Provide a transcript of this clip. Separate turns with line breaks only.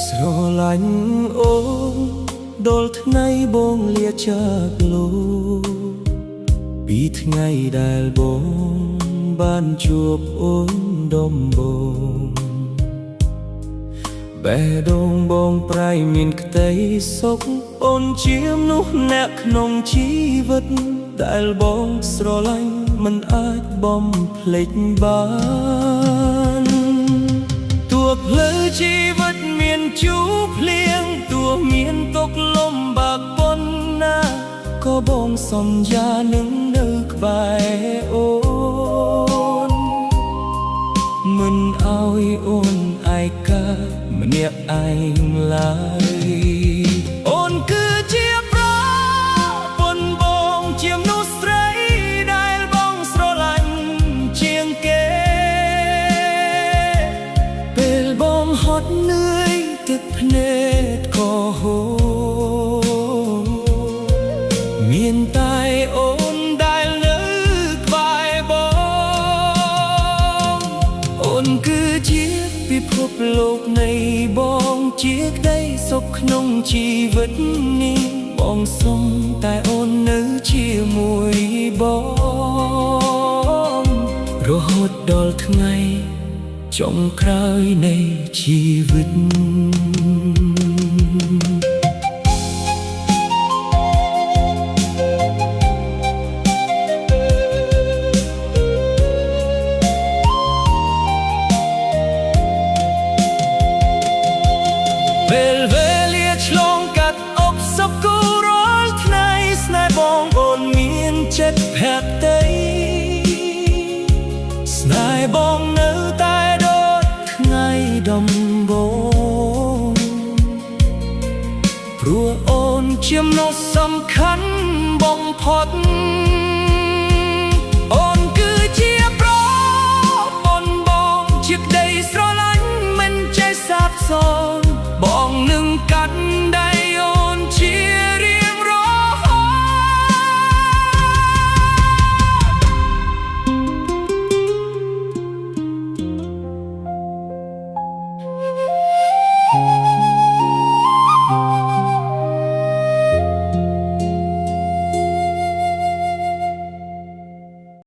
ស្រឡាញ់អូនដល់ថ្ងៃបងលាจากលោកពីថ្ងៃដែលបងបានជួបអូនដំបូងបេះដូងបងប្រៃមានក្តីសុខអូនជាមនុស្សអ្នកក្នុងជីវិតដែលបងស្រឡាញ់មិនអាចបំភ្លេចបានទោះផ្លូវជីវិតមានជូរភ្លៀងទោះមានទុក្ខលំបាកប៉ុណ្ណាក៏បងសន្យានឹងនៅក្បែរអូនមិនឲ្យអូនឯកាម្នាក់ឯងឡើយអូនគឺជាប្រពន្ធបងជាមនុស្សស្រីដែលបងស្រឡាញ់ជាងគេពេលបងហត់នឿយទឹកភ្នែកក៏ហូរមានតែអូនដែលនៅក្បែរបងអូនគឺជាពិភពលោកនៃបងជាក្តីសុខក្នុងជីវិតនេះបងសុំតែអូននៅជាមួយបងរហូតដល់ថ្ងៃចុងក្រោយនៃជីវិតពេលវេលាឆ្លងកាត់អបសពគូរាល់ថ្ងៃស្នេហ៍បងអូនមានចិត្តភក្តីស្នេហ៍បងនៅតែដូចថ្ងៃដំបូងព្រោះអូនជាមនុស្សសំខាន់បំផុតអូនគឺជាប្រពន្ធបងជាក្តីស្រឡាញ់មិនចេះសាបសូន្យ